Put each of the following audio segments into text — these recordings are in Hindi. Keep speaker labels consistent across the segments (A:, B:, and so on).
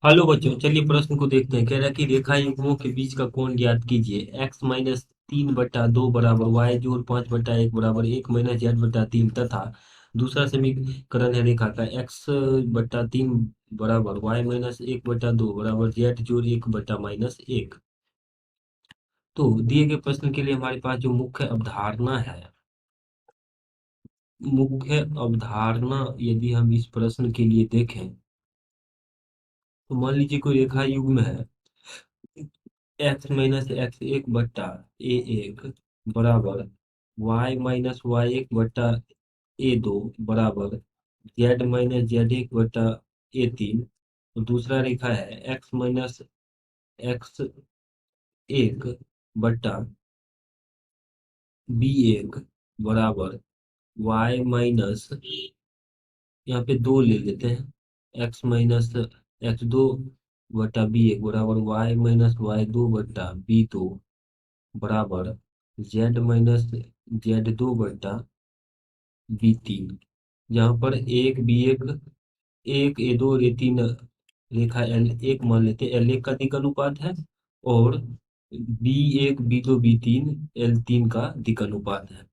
A: हेलो बच्चों, चलिए प्रश्न को देखते हैं। कह रहा है कि रेखा युग्मों के बीच का कोण ज्ञात कीजिए। एक्स माइनस 3/2 बराबर वाई जोड़ 5/1 बराबर 1 - z/3 तथा दूसरा समीकरण है रेखा का x/3 बराबर y-1/2 बराबर z जोड़ 1/-1। तो दिए गए प्रश्न के लिए हमारे पास जो मुख्य अवधारणा है, मुख्य अवधारणा यदि हम इस प्रश्न के लिए देखें तो मान लीजिए कोई रेखा युग्म है x - x1 बराबर y-y1 बराबर z-z1 और दूसरा रेखा है x-x1 बराबर y यहाँ पे 2 ले लेते हैं। x-x2 बराबर y-y2 बराबर z-z2 जहाँ पर एक बी एक ए दो और ए तीन रेखा एल एक मान लेते हैं, एल एक का दिक् अनुपात है और बी एक बी दो बी तीन एल तीन का दिक् अनुपात है।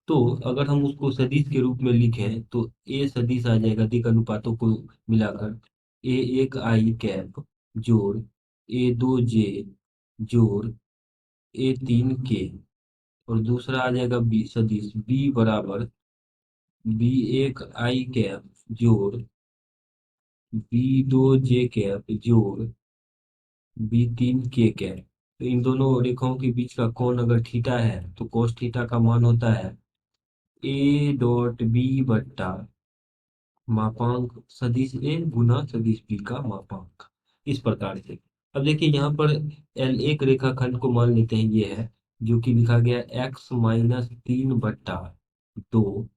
A: तो अगर हम उसको सदिश के रूप में लिखें तो ए सदिश आ जाएगा दिक् अनुपातों को मिलाकर ए एक आई कैप जोड़ ए दो जे जोड़ ए तीन के, और दूसरा आ जाएगा बी सदिश बी बराबर बी एक आई कैप जोड़ बी दो जे कैप जोड़ बी तीन के कैप। तो इन दोनों रेखाओं के बीच का कोण अगर थीटा है तो cos थीटा का मान होता है ए डॉट बी बट्टा मापांक सदिश ए गुना सदिश बी का मापांक। इस प्रकार से अब देखिए यहाँ पर एल एक रेखाखंड को मान लेते हैं ये है, जो कि लिखा गया x-3/2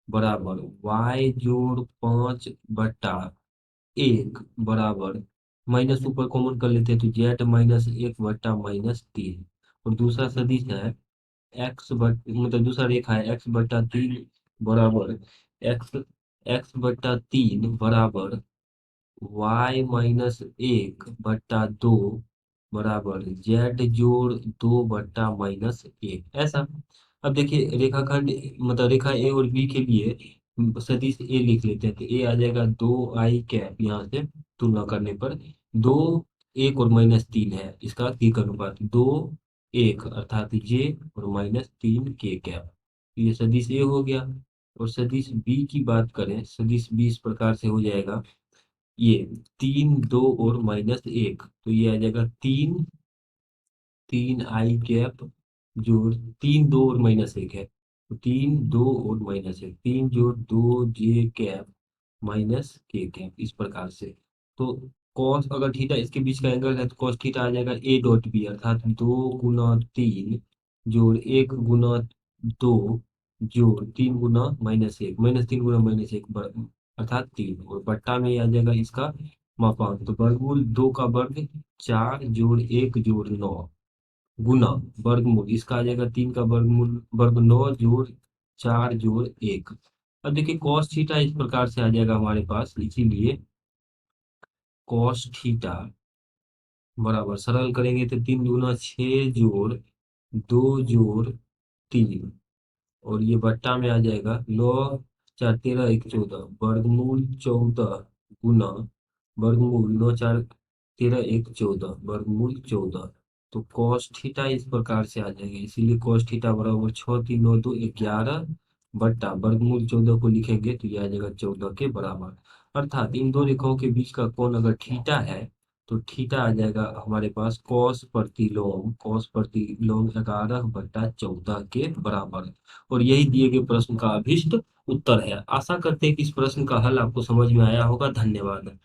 A: बराबर y जोड़ 5/1 बराबर माइनस ऊपर कॉमन कर लेते हैं तो z-1/-3, और दूसरा सदिश है मतलब दूसरा रेखा है x/3 बराबर x x/3 बराबर y-1/2 बराबर z जोड़ 2/-1 ऐसा। अब देखिए रेखाखंड मतलब रेखा ए और बी के लिए सदिश ए लिख लेते हैं तो ए आ जाएगा 2 i कैप, यहाँ से तुलना करने पर 2 1 और -3 है इसका दिक् अनुपात 2 1 अर्थात जे और -3 के कैप। ये सदिश ए हो गया। और सदिश बी की बात करें, सदिश बी इस प्रकार से हो जाएगा ये 3 2 और -1, तो ये आ जाएगा 3 3 i कैप जोड़ 3 2 और -1 है तो 3 2 और -1 3 जोड़ 2 j कैप माइनस के कैप। इस प्रकार से तो कॉस अगर थीटा इसके बीच का एंगल है तो कॉस थीटा आ जाएगा ए डॉट बी अर्थात 2 × 3 जोड़ 1 × 2 जोड़ 3 × -1 -3 × -1 अर्थात 3, और बट्टा में आ जाएगा इसका मापांक तो वर्गमूल 2 का वर्ग 4 जोड़ 1 जोड़ 9 गुना वर्गमूल इसका आ जाएगा 3 का वर्गमूल वर्ग 9 जोड़ 4 जोड़ 1। अब देखिए कॉस थीटा इस प्रकार से आ जाएगा हमारे पास, इसीलिए कॉस थीटा बराबर सरल करेंगे तो 3 × 6 जोड़ 2 जोड़ 3, और ये बट्टा में आ जाएगा 9 4 13 1 14 वर्गमूल 14 गुना वर्गमूल 9 4 13 1 14 वर्गमूल 14। तो cos थीटा इस प्रकार से आ जाएगा, इसीलिए cos थीटा बराबर 6 3 9 2 11 बट्टा वर्गमूल 14 को लिखेंगे तो ये आ जाएगा 14 के बराबर। अर्थात इन दो रेखाओं के बीच का कोण अगर थीटा है तो थीटा आ जाएगा हमारे पास cos प्रतिलोम 11/14 के बराबर। और यही दिए गए प्रश्न का अभिष्ट उत्तर है। आशा करते हैं कि इस प्रश्न का हल आपको समझ में आया होगा। धन्यवाद।